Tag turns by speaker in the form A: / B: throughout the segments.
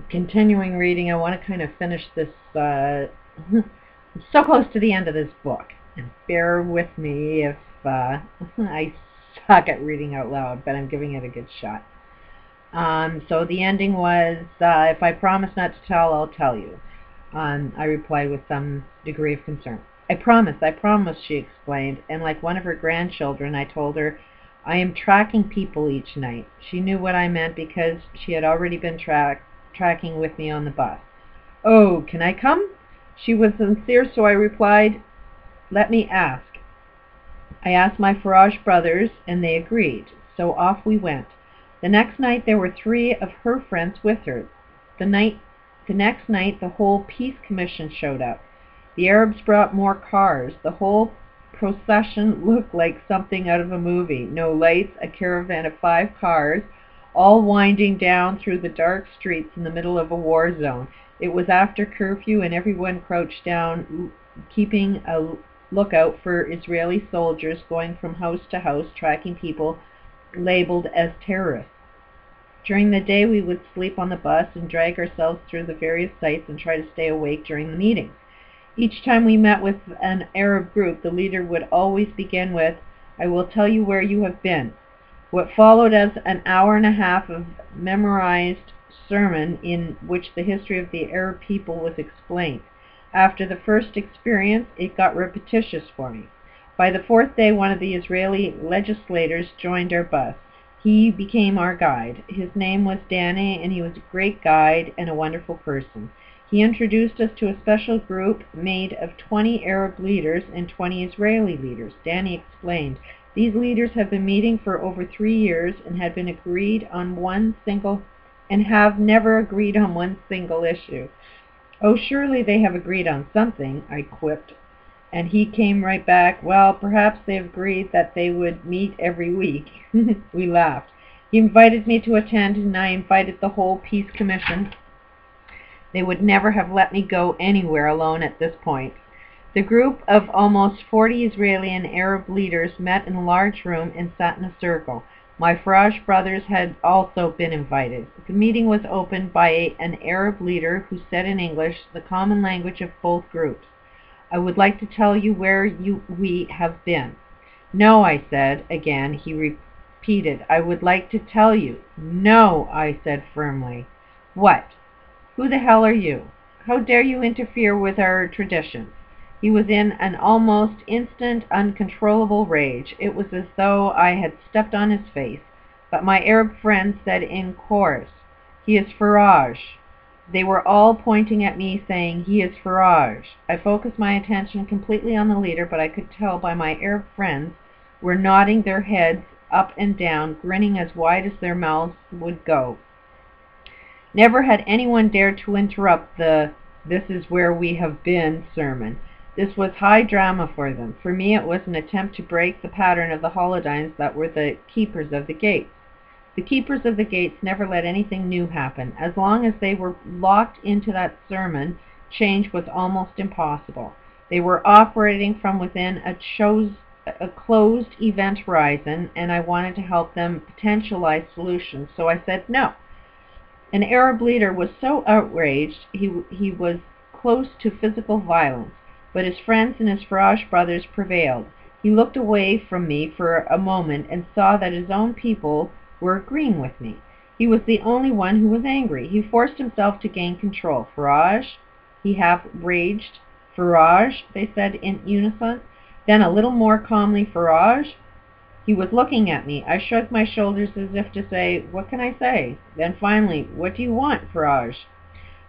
A: continuing reading, I want to kind of finish this. I'm so close to the end of this book, and bear with me if I suck at reading out loud, but I'm giving it a good shot. So the ending was, if I promise not to tell, I'll tell you. I replied with some degree of concern. I promise, she explained, and like one of her grandchildren, I told her, I am tracking people each night. She knew what I meant because she had already been tracking with me on the bus. Oh, can I come? She was sincere, so I replied, let me ask. I asked my Farage brothers, and they agreed, so off we went. The next night there were 3 of her friends with her. The next night the whole Peace Commission showed up. The Arabs brought more cars. The whole procession looked like something out of a movie. No lights, a caravan of 5 cars, all winding down through the dark streets in the middle of a war zone. It was after curfew, and everyone crouched down, keeping a lookout for Israeli soldiers going from house to house, tracking people labeled as terrorists. During the day we would sleep on the bus and drag ourselves through the various sites and try to stay awake during the meetings. Each time we met with an Arab group, the leader would always begin with, I will tell you where you have been. What followed as an hour and a half of memorized sermon in which the history of the Arab people was explained. After the first experience, it got repetitious for me. By the 4th day, one of the Israeli legislators joined our bus. He became our guide. His name was Danny, and he was a great guide and a wonderful person. He introduced us to a special group made of 20 Arab leaders and 20 Israeli leaders. Danny explained, these leaders have been meeting for over 3 years and have never agreed on one single issue. Oh, surely they have agreed on something, I quipped. And he came right back, well, perhaps they agreed that they would meet every week. We laughed. He invited me to attend, and I invited the whole Peace Commission. They would never have let me go anywhere alone at this point. The group of almost 40 Israeli and Arab leaders met in a large room and sat in a circle. My Farage brothers had also been invited. The meeting was opened by an Arab leader who said in English, the common language of both groups, I would like to tell you where we have been. No, I said again. He repeated, I would like to tell you. No, I said firmly. What? Who the hell are you? How dare you interfere with our traditions? He was in an almost instant, uncontrollable rage. It was as though I had stepped on his face. But my Arab friends said in chorus, he is Farage. They were all pointing at me, saying, he is Farage. I focused my attention completely on the leader, but I could tell by my Arab friends were nodding their heads up and down, grinning as wide as their mouths would go. Never had anyone dared to interrupt the "this is where we have been" sermon. This was high drama for them. For me it was an attempt to break the pattern of the Holodynamics that were the keepers of the gates. The keepers of the gates never let anything new happen. As long as they were locked into that sermon, change was almost impossible. They were operating from within a closed event horizon, and I wanted to help them potentialize solutions, so I said no. An Arab leader was so outraged he was close to physical violence, but his friends and his Farage brothers prevailed. He looked away from me for a moment and saw that his own people were agreeing with me. He was the only one who was angry. He forced himself to gain control. Farage, he half raged. Farage, they said in unison. Then a little more calmly, Farage. He was looking at me. I shrugged my shoulders as if to say, what can I say? Then finally, what do you want, Farage?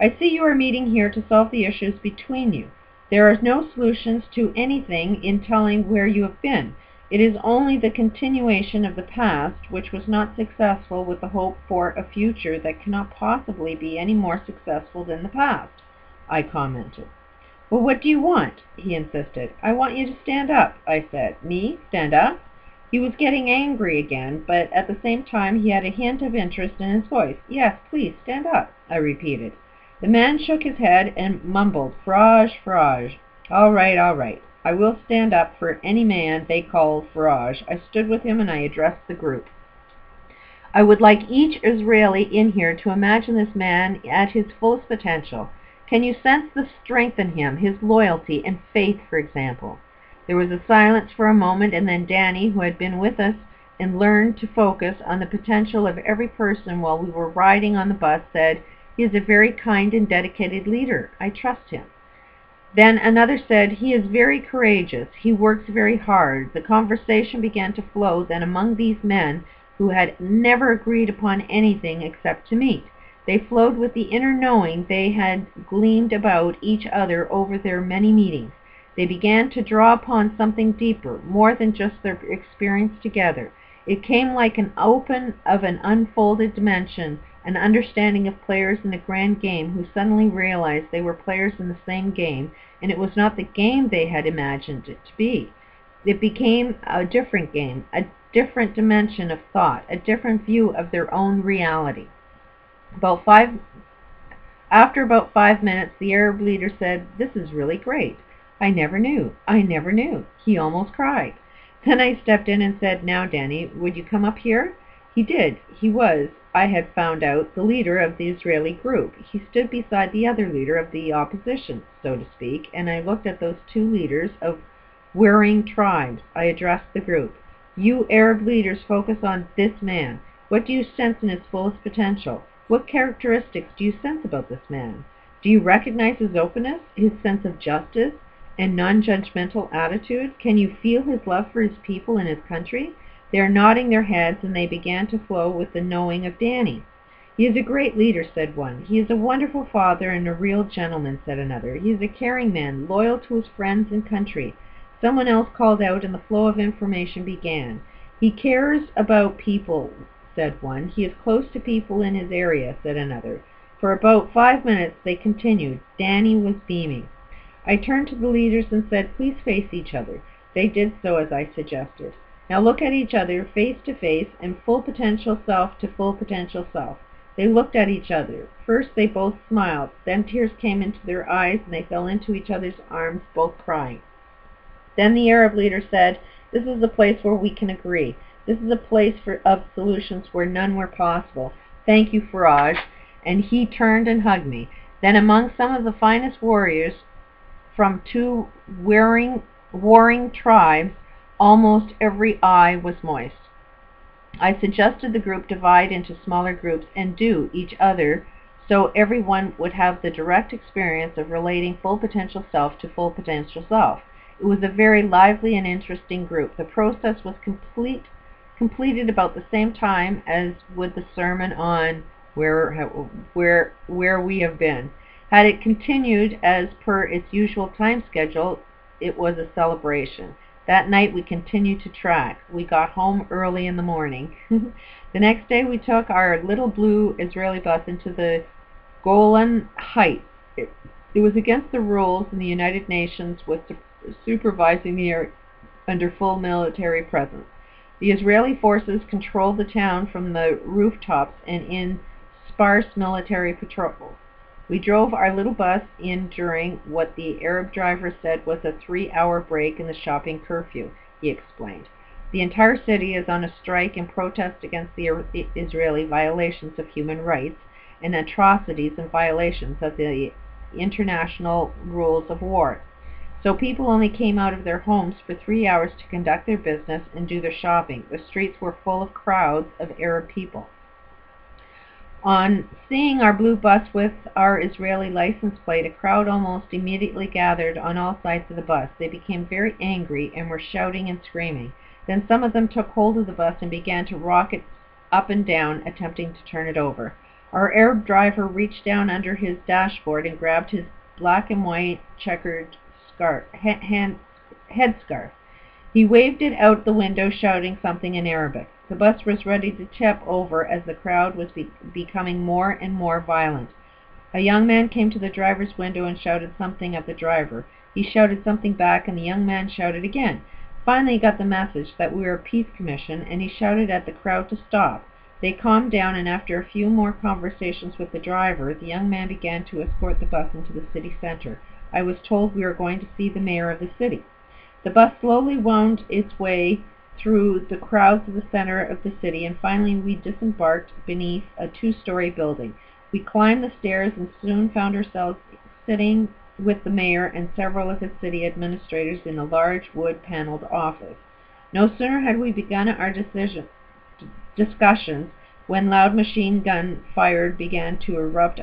A: I see you are meeting here to solve the issues between you. There are no solutions to anything in telling where you have been. It is only the continuation of the past, which was not successful, with the hope for a future that cannot possibly be any more successful than the past, I commented. Well, what do you want? He insisted. I want you to stand up, I said. Me? Stand up? He was getting angry again, but at the same time he had a hint of interest in his voice. Yes, please, stand up, I repeated. The man shook his head and mumbled, Farage, Farage. All right, all right. I will stand up for any man they call Farage. I stood with him and I addressed the group. I would like each Israeli in here to imagine this man at his fullest potential. Can you sense the strength in him, his loyalty and faith, for example?" There was a silence for a moment, and then Danny, who had been with us and learned to focus on the potential of every person while we were riding on the bus, said, "He is a very kind and dedicated leader. I trust him." Then another said, "He is very courageous. He works very hard." The conversation began to flow then among these men who had never agreed upon anything except to meet. They flowed with the inner knowing they had gleaned about each other over their many meetings. They began to draw upon something deeper, more than just their experience together. It came like an open of an unfolded dimension, an understanding of players in a grand game who suddenly realized they were players in the same game, and it was not the game they had imagined it to be. It became a different game, a different dimension of thought, a different view of their own reality. After about 5 minutes, the Arab leader said, "This is really great. I never knew. He almost cried. Then I stepped in and said, "Now, Danny, would you come up here?" He did. He was, I had found out, the leader of the Israeli group. He stood beside the other leader of the opposition, so to speak, and I looked at those two leaders of warring tribes. I addressed the group. "You Arab leaders focus on this man. What do you sense in his fullest potential? What characteristics do you sense about this man? Do you recognize his openness, his sense of justice, and non-judgmental attitude? Can you feel his love for his people and his country?" They are nodding their heads, and they began to flow with the knowing of Danny. "He is a great leader," said one. "He is a wonderful father and a real gentleman," said another. "He is a caring man, loyal to his friends and country." Someone else called out, and the flow of information began. "He cares about people," said one. "He is close to people in his area," said another. For about 5 minutes they continued. Danny was beaming. I turned to the leaders and said, "Please face each other." They did so as I suggested. "Now look at each other face to face and full potential self to full potential self." They looked at each other. First they both smiled, then tears came into their eyes and they fell into each other's arms, both crying. Then the Arab leader said, "This is a place where we can agree. This is a place of solutions where none were possible. Thank you, Faraj." And he turned and hugged me. Then among some of the finest warriors from two warring tribes, almost every eye was moist. I suggested the group divide into smaller groups and do each other so everyone would have the direct experience of relating full potential self to full potential self. It was a very lively and interesting group. The process was completed about the same time as would the sermon on where we have been. Had it continued as per its usual time schedule, it was a celebration. That night we continued to track. We got home early in the morning. The next day we took our little blue Israeli bus into the Golan Heights. It was against the rules, and the United Nations was supervising the area under full military presence. The Israeli forces controlled the town from the rooftops and in sparse military patrols. We drove our little bus in during what the Arab driver said was a 3-hour break in the shopping curfew, he explained. The entire city is on a strike in protest against the Israeli violations of human rights and atrocities and violations of the international rules of war. So people only came out of their homes for 3 hours to conduct their business and do their shopping. The streets were full of crowds of Arab people. On seeing our blue bus with our Israeli license plate, a crowd almost immediately gathered on all sides of the bus. They became very angry and were shouting and screaming. Then some of them took hold of the bus and began to rock it up and down, attempting to turn it over. Our Arab driver reached down under his dashboard and grabbed his black and white checkered headscarf. He waved it out the window, shouting something in Arabic. The bus was ready to tip over as the crowd was becoming more and more violent. A young man came to the driver's window and shouted something at the driver. He shouted something back, and the young man shouted again. Finally he got the message that we were a peace commission, and he shouted at the crowd to stop. They calmed down, and after a few more conversations with the driver, the young man began to escort the bus into the city center. I was told we were going to see the mayor of the city. The bus slowly wound its way through the crowds of the center of the city, and finally we disembarked beneath a two-story building. We climbed the stairs and soon found ourselves sitting with the mayor and several of his city administrators in a large wood-paneled office. No sooner had we begun our discussions when loud machine gun fire began to erupt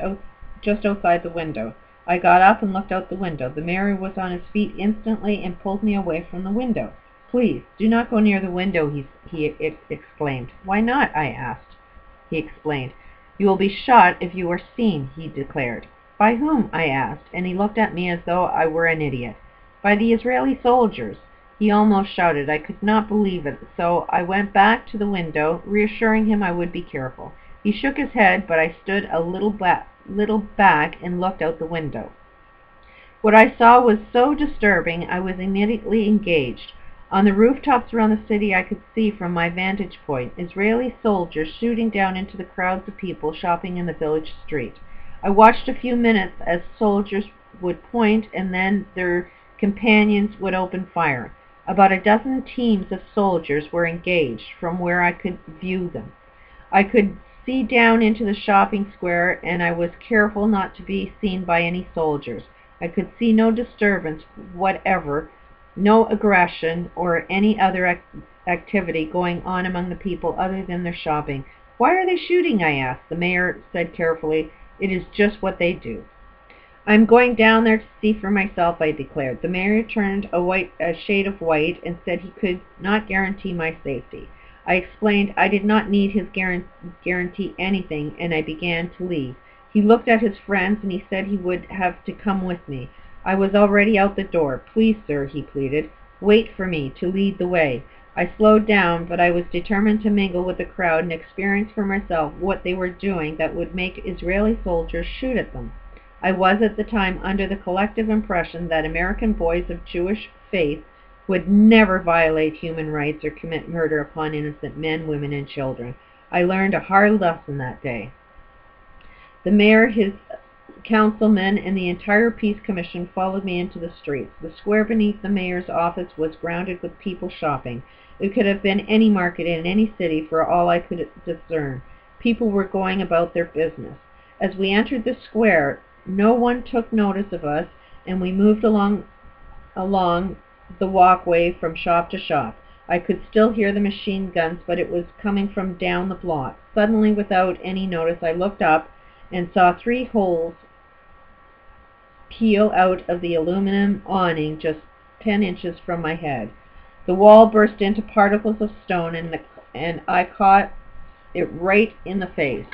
A: just outside the window. I got up and looked out the window. The mayor was on his feet instantly and pulled me away from the window. "Please, do not go near the window," he exclaimed. "Why not?" I asked. He explained. "You will be shot if you are seen," he declared. "By whom?" I asked, and he looked at me as though I were an idiot. "By the Israeli soldiers," he almost shouted. I could not believe it, so I went back to the window, reassuring him I would be careful. He shook his head, but I stood a little back and looked out the window. What I saw was so disturbing, I was immediately engaged. On the rooftops around the city I could see from my vantage point Israeli soldiers shooting down into the crowds of people shopping in the village street. I watched a few minutes as soldiers would point and then their companions would open fire. About a dozen teams of soldiers were engaged from where I could view them. I could see down into the shopping square, and I was careful not to be seen by any soldiers. I could see no disturbance whatever, no aggression or any other activity going on among the people other than their shopping. "Why are they shooting?" I asked. The mayor said carefully, "It is just what they do." "I'm going down there to see for myself," I declared. The mayor turned a shade of white and said he could not guarantee my safety. I explained I did not need his guarantee anything, and I began to leave. He looked at his friends and he said he would have to come with me. I was already out the door. "Please, sir," he pleaded, "wait for me to lead the way." I slowed down, but I was determined to mingle with the crowd and experience for myself what they were doing that would make Israeli soldiers shoot at them. I was at the time under the collective impression that American boys of Jewish faith would never violate human rights or commit murder upon innocent men, women, and children. I learned a hard lesson that day. The mayor, his councilmen, and the entire Peace Commission followed me into the streets. The square beneath the mayor's office was crowded with people shopping. It could have been any market in any city for all I could discern. People were going about their business. As we entered the square, no one took notice of us, and we moved along the walkway from shop to shop. I could still hear the machine guns, but it was coming from down the block. Suddenly, without any notice, I looked up and saw 3 holes peel out of the aluminum awning just 10 inches from my head. The wall burst into particles of stone, and I caught it right in the face.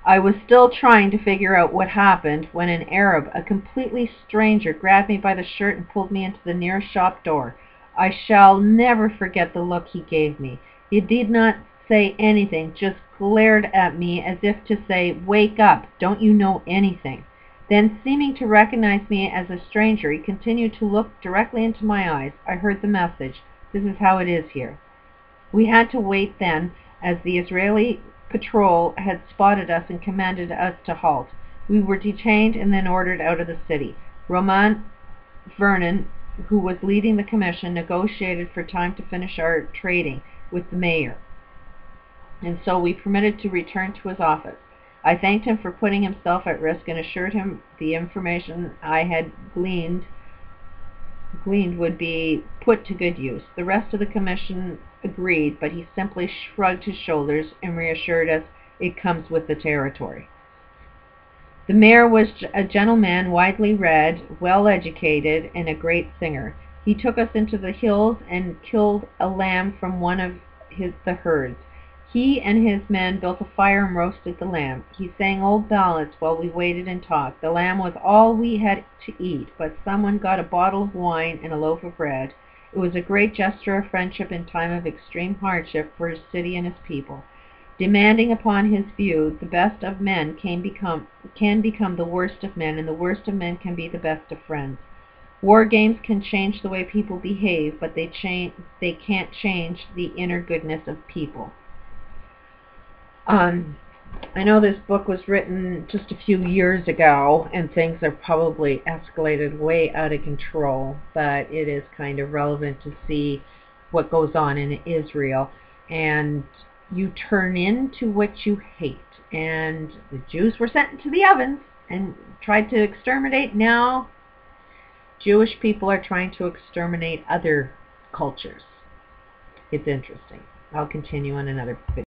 A: I was still trying to figure out what happened when an Arab, a completely stranger, grabbed me by the shirt and pulled me into the nearest shop door. I shall never forget the look he gave me. He did not say anything, just glared at me as if to say, "Wake up, don't you know anything?" Then, seeming to recognize me as a stranger, he continued to look directly into my eyes. I heard the message, "This is how it is here." We had to wait then, as the Israeli patrol had spotted us and commanded us to halt. We were detained and then ordered out of the city. Roman Vernon, who was leading the commission, negotiated for time to finish our trading with the mayor, and so we permitted to return to his office. I thanked him for putting himself at risk and assured him the information I had gleaned would be put to good use. The rest of the commission agreed, but he simply shrugged his shoulders and reassured us it comes with the territory. The mayor was a gentleman, widely read, well educated, and a great singer. He took us into the hills and killed a lamb from one of the herds. He and his men built a fire and roasted the lamb. He sang old ballads while we waited and talked. The lamb was all we had to eat, but someone got a bottle of wine and a loaf of bread. It was a great gesture of friendship in time of extreme hardship for his city and his people. Demanding upon his view, the best of men can become the worst of men, and the worst of men can be the best of friends. War games can change the way people behave, but they can't change the inner goodness of people. I know this book was written just a few years ago, and things have probably escalated way out of control, but it is kind of relevant to see what goes on in Israel, and you turn into what you hate. And the Jews were sent into the ovens and tried to exterminate. Now Jewish people are trying to exterminate other cultures. It's interesting. I'll continue on another video.